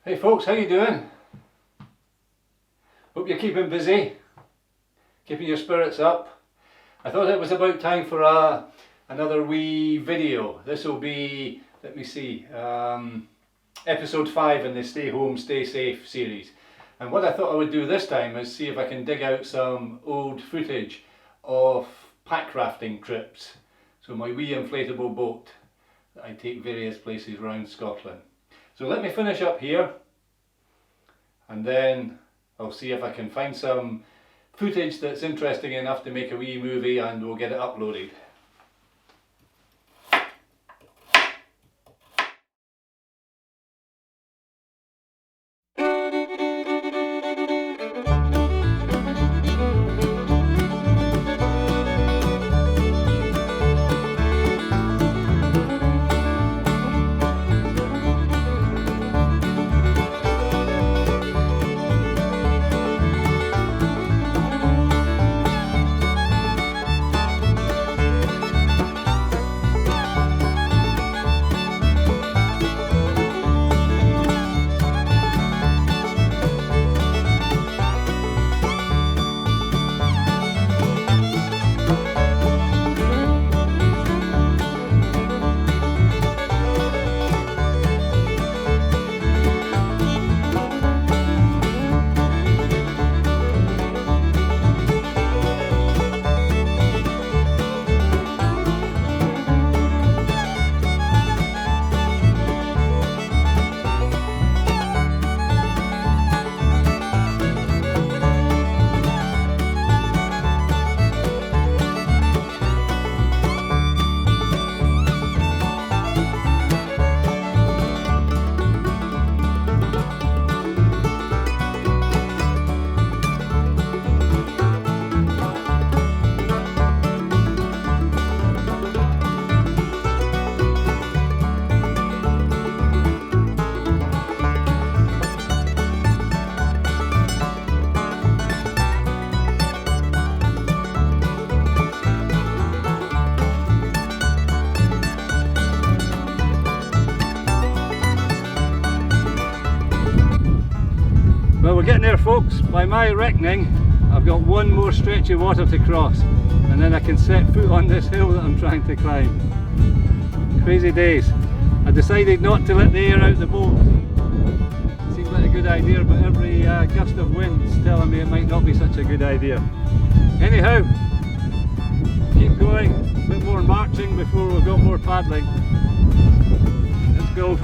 Hey folks, how you doing? Hope you're keeping busy, keeping your spirits up. I thought it was about time for another wee video. This will be, let me see, episode 5 in the Stay Home, Stay Safe series. And what I thought I would do this time is see if I can dig out some old footage of pack rafting trips. So my wee inflatable boat that I take various places around Scotland. So let me finish up here and then I'll see if I can find some footage that's interesting enough to make a wee movie and we'll get it uploaded. Well, we're getting there folks. By my reckoning I've got one more stretch of water to cross and then I can set foot on this hill that I'm trying to climb. Crazy days. I decided not to let the air out the boat. Seems like a good idea, but every gust of wind's telling me it might not be such a good idea. Anyhow, keep going, a bit more marching before we've got more paddling. Let's go.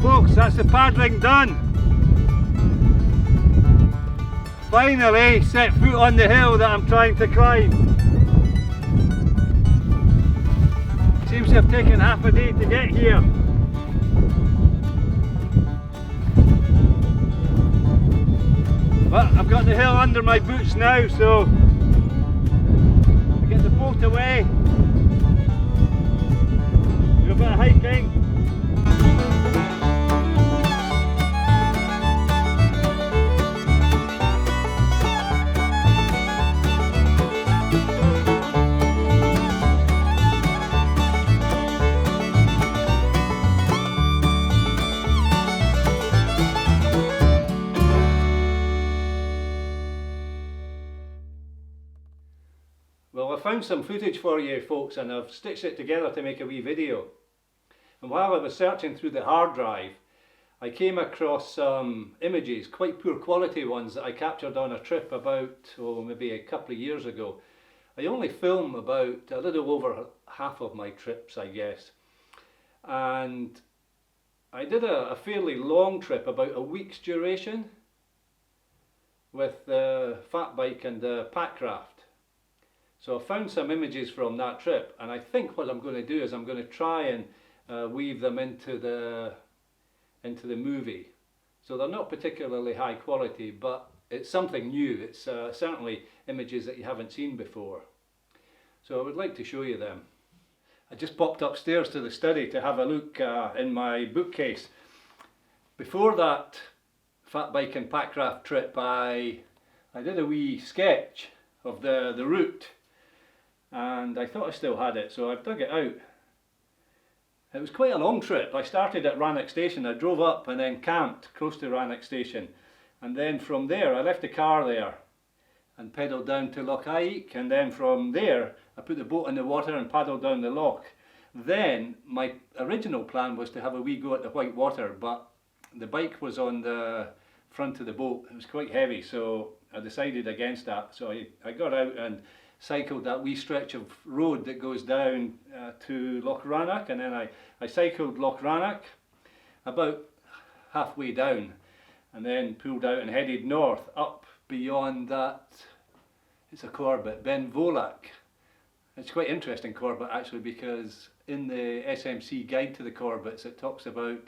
Folks, that's the paddling done. Finally set foot on the hill that I'm trying to climb. Seems to have taken half a day to get here. But I've got the hill under my boots now, so I get the boat away. Do a bit of hiking. Well, I found some footage for you folks and I've stitched it together to make a wee video. And while I was searching through the hard drive, I came across some images, quite poor quality ones, that I captured on a trip about, maybe a couple of years ago. I only film about a little over half of my trips, I guess. And I did a fairly long trip, about a week's duration, with the fat bike and the Pack Raft. So I found some images from that trip, and I think what I'm going to do is I'm going to try and weave them into into the movie. So they're not particularly high quality, but it's something new. It's certainly images that you haven't seen before. So I would like to show you them. I just popped upstairs to the study to have a look in my bookcase. Before that fat bike and pack raft trip, I did a wee sketch of the route, and I thought I still had it, so I've dug it out. It was quite a long trip. I started at Rannoch Station. I drove up and then camped close to Rannoch Station, and then from there I left the car there and pedalled down to Loch, and then from there I put the boat in the water and paddled down the loch. Then my original plan was to have a wee go at the white water, but the bike was on the front of the boat. It was quite heavy, so I decided against that. So I got out and cycled that wee stretch of road that goes down to Loch Rannoch, and then I cycled Loch Rannoch about halfway down, and then pulled out and headed north up beyond that. It's a Corbett, Ben Volach. It's quite interesting Corbett actually, because in the SMC guide to the Corbett's it talks about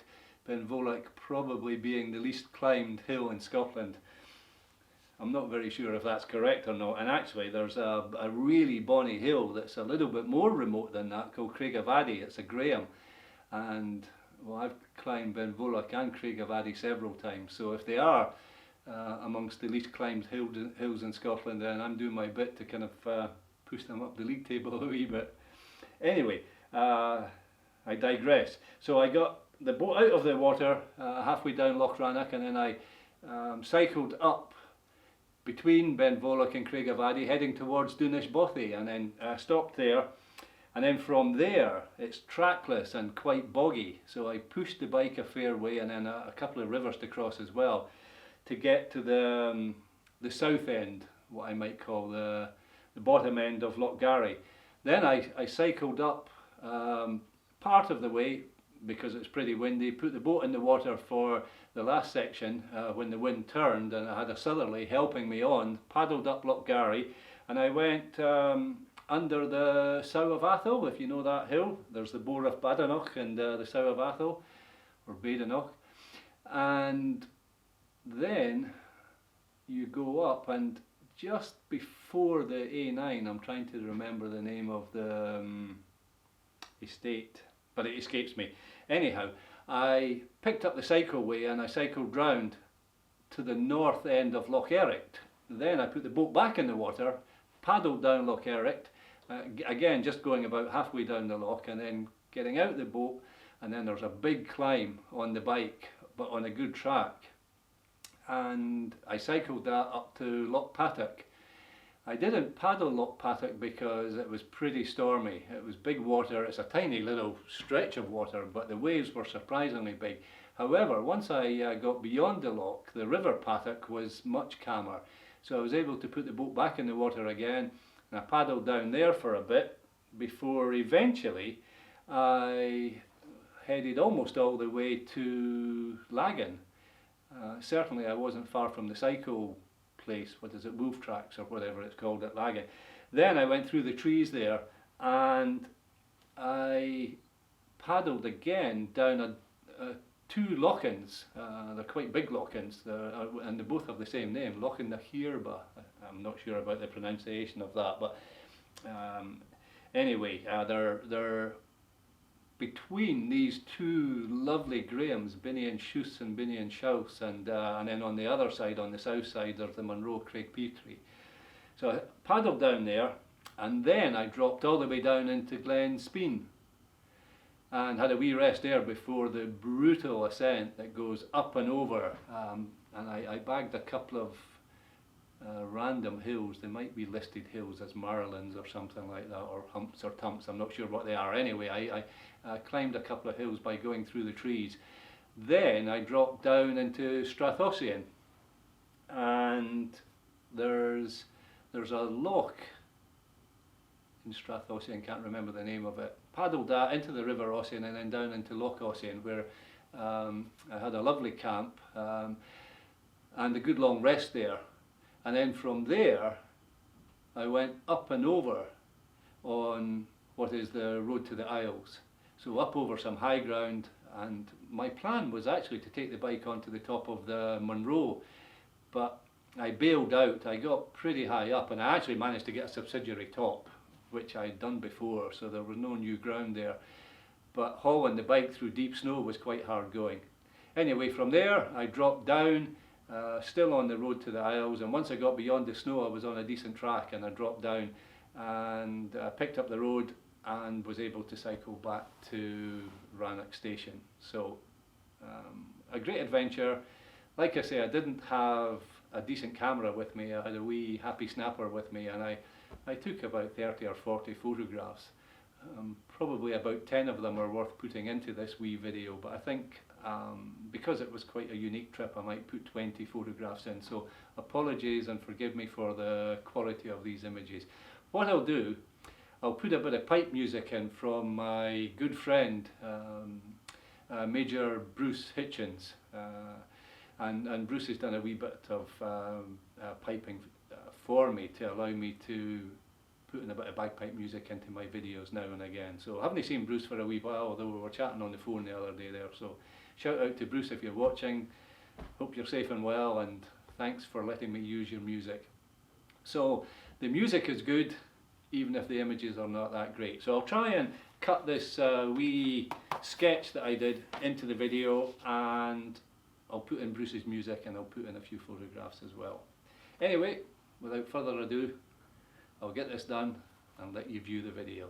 Ben Volach probably being the least climbed hill in Scotland. I'm not very sure if that's correct or not, and actually there's a really bonny hill that's a little bit more remote than that called Craigavaddy. It's a Graham, and well, I've climbed Ben Volach and Craigavaddy several times, so if they are amongst the least climbed hills in Scotland, then I'm doing my bit to kind of push them up the league table a wee bit. Anyway, I digress. So I got the boat out of the water halfway down Loch Rannoch, and then I cycled up between Ben Volach and Craigavaddy heading towards Dunish Bothy, and then stopped there, and then from there it's trackless and quite boggy, so I pushed the bike a fair way, and then a couple of rivers to cross as well to get to the south end, what I might call the bottom end of Loch Garry. Then I cycled up part of the way because it's pretty windy, put the boat in the water for the last section when the wind turned, and I had a southerly helping me on, paddled up Loch Garry, and I went under the Sow of Athol, if you know that hill. There's the Boar of Badenoch and the Sow of Athol, or Badenoch, and then you go up, and just before the A9, I'm trying to remember the name of the estate, but it escapes me. Anyhow, I picked up the cycleway and I cycled round to the north end of Loch Ericht. Then I put the boat back in the water, paddled down Loch Ericht, again just going about halfway down the loch, and then getting out the boat, and then there's a big climb on the bike, but on a good track. And I cycled that up to Loch Pattock. I didn't paddle Loch Pattock because it was pretty stormy. It was big water. It's a tiny little stretch of water, but the waves were surprisingly big. However, once I got beyond the loch, the river Pattock was much calmer, so I was able to put the boat back in the water again, and I paddled down there for a bit before eventually I headed almost all the way to Laggan. Certainly I wasn't far from the cycle place, what is it, Wolf Tracks or whatever it's called at Laggan. Then I went through the trees there, and I paddled again down two lochans. They're quite big lochans, and they both have the same name, Lochan na Hierba. I'm not sure about the pronunciation of that, but anyway, they're between these two lovely Grahams, Binny and Shoos and Binny and Shouse, and then on the other side, on the south side, there's the Munro Craig Petrie. So I paddled down there, and then I dropped all the way down into Glen Speen and had a wee rest there before the brutal ascent that goes up and over, and I bagged a couple of random hills. They might be listed hills as Marlins or something like that, or humps or tumps, I'm not sure what they are. Anyway, I climbed a couple of hills by going through the trees. Then I dropped down into Strathossian, and there's a loch in Strathossian, can't remember the name of it. Paddled that into the River Ossian and then down into Loch Ossian, where I had a lovely camp and a good long rest there. And then from there I went up and over on what is the road to the Isles. So up over some high ground, and my plan was actually to take the bike onto the top of the Munro, but I bailed out. I got pretty high up, and I actually managed to get a subsidiary top, which I'd done before, so there was no new ground there. But hauling the bike through deep snow was quite hard going. Anyway, from there I dropped down, still on the road to the Isles, and once I got beyond the snow I was on a decent track, and I dropped down and picked up the road and was able to cycle back to Rannoch station. So a great adventure. Like I say, I didn't have a decent camera with me. I had a wee happy snapper with me, and I took about 30 or 40 photographs. Probably about 10 of them are worth putting into this wee video, but I think because it was quite a unique trip, I might put 20 photographs in, so apologies and forgive me for the quality of these images. What I'll do, I'll put a bit of pipe music in from my good friend Major Bruce Hitchens, and Bruce has done a wee bit of piping for me to allow me to put in a bit of bagpipe music into my videos now and again. So I haven't seen Bruce for a wee while, although we were chatting on the phone the other day there. So shout out to Bruce if you're watching. Hope you're safe and well, and thanks for letting me use your music. So the music is good, even if the images are not that great. So I'll try and cut this wee sketch that I did into the video, and I'll put in Bruce's music, and I'll put in a few photographs as well. Anyway, without further ado, I'll get this done and let you view the video.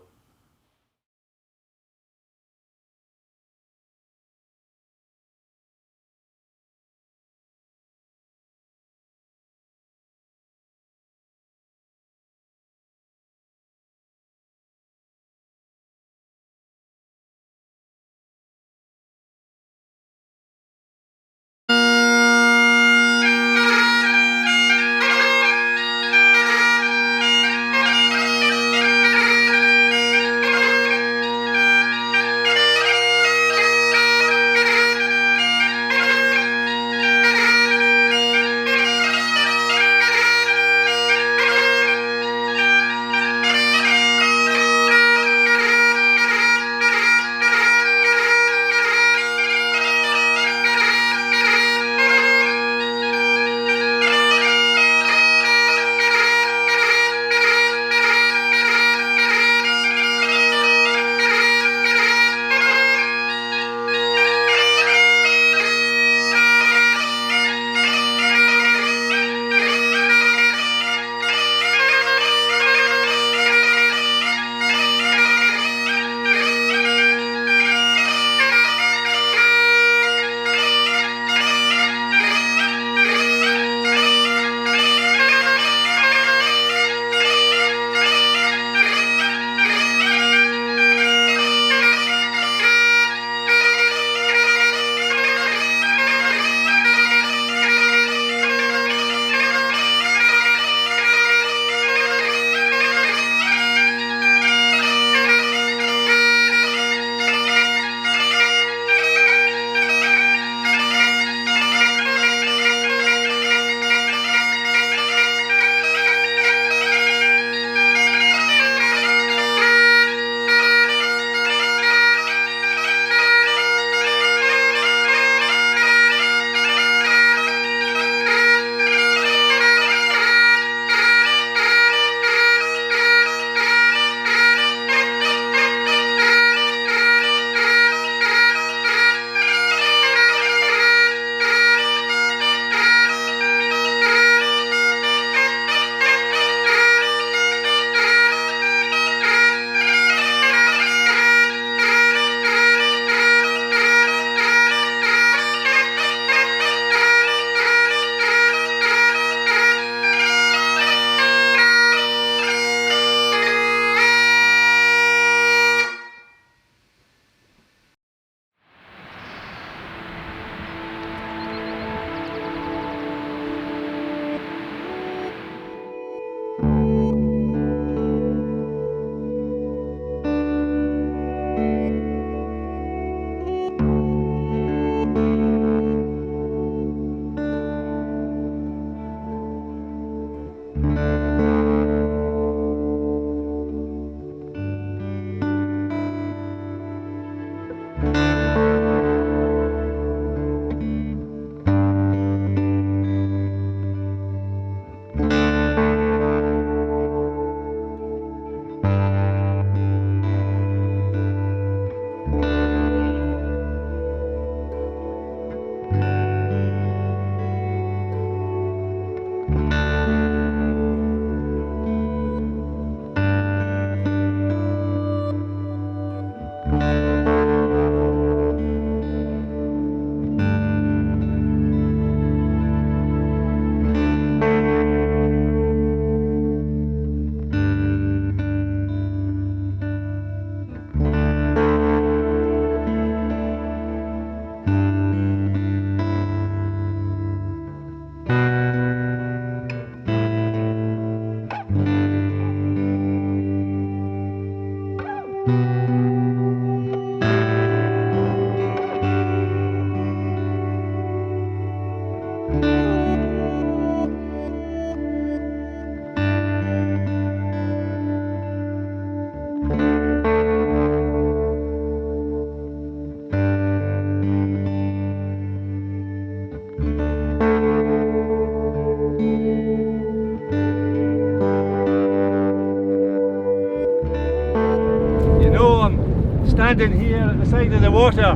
standing here at the side of the water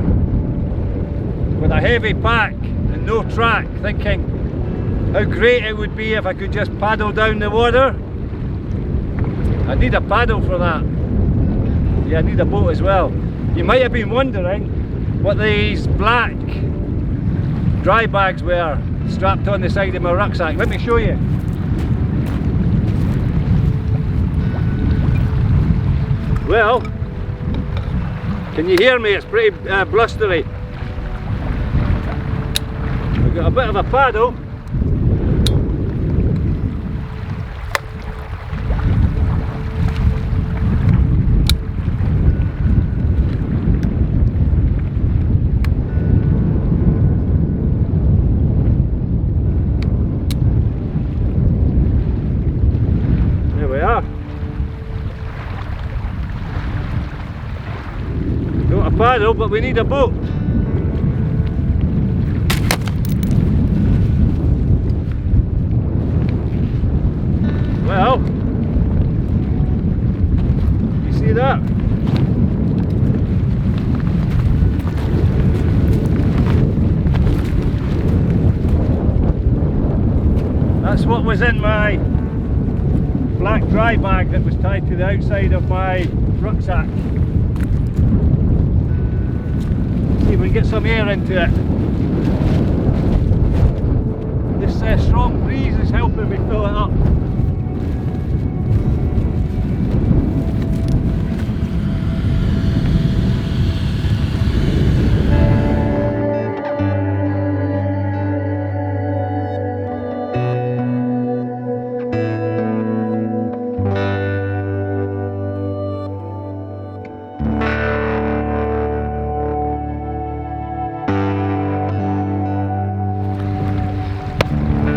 with a heavy pack and no track, thinking how great it would be if I could just paddle down the water. I need a paddle for that. Yeah, I need a boat as well. You might have been wondering what these black dry bags were strapped on the side of my rucksack. Let me show you. Well, can you hear me? It's pretty blustery. We've got a bit of a paddle. There we are. Got a paddle, but we need a boat. Well, you see that? That's what was in my black dry bag that was tied to the outside of my rucksack. See if we can get some air into it. This strong breeze is helping me fill it up.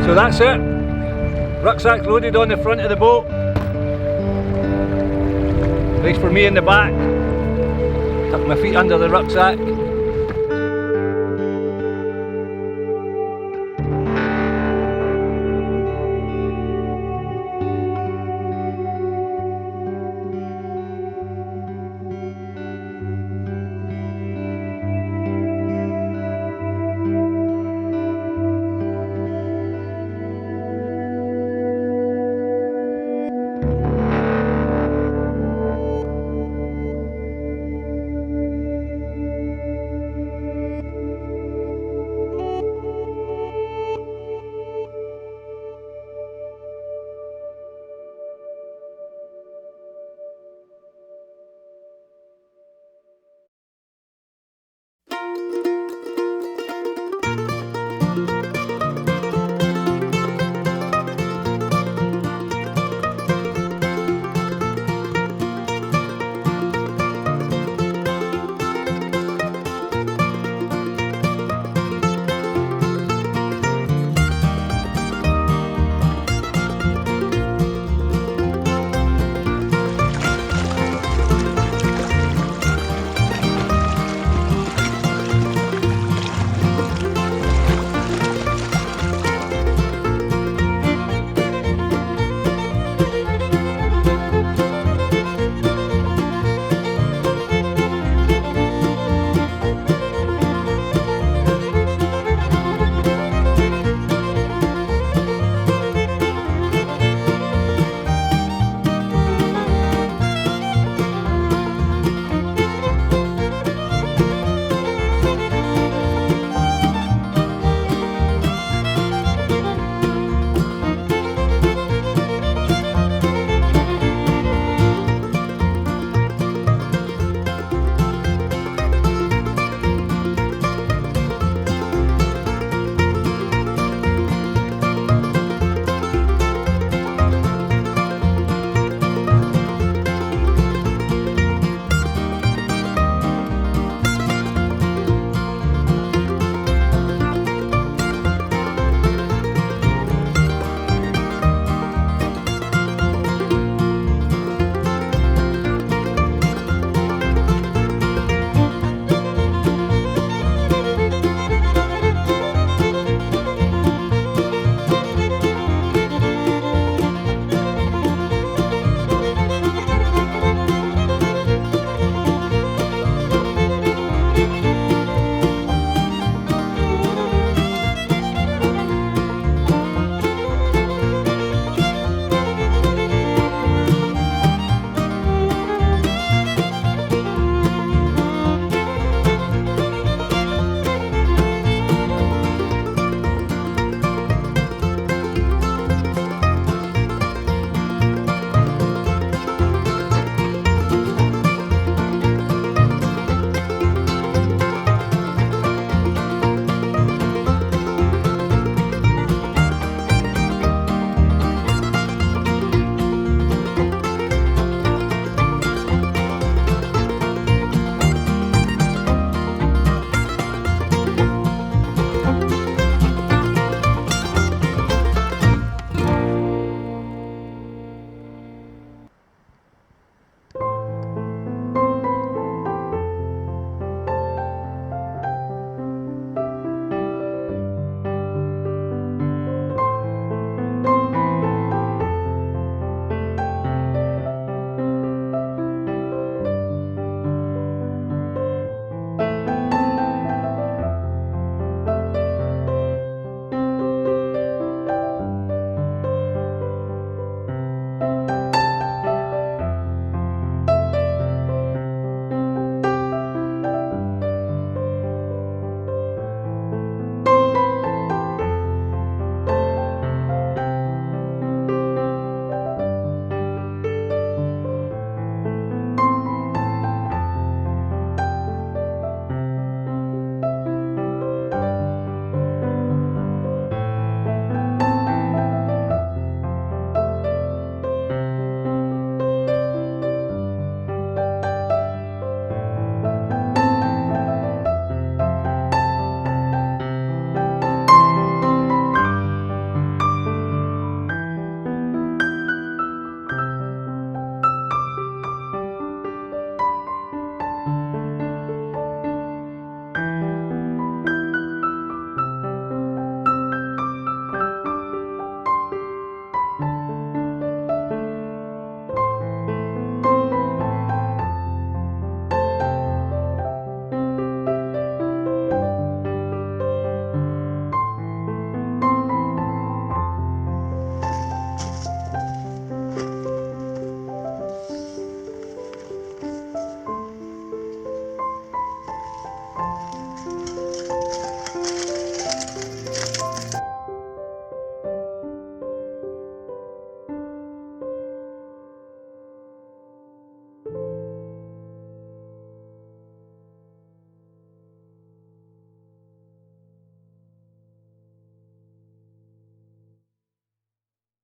So that's it. Rucksack loaded on the front of the boat. Place for me in the back. Tuck my feet under the rucksack.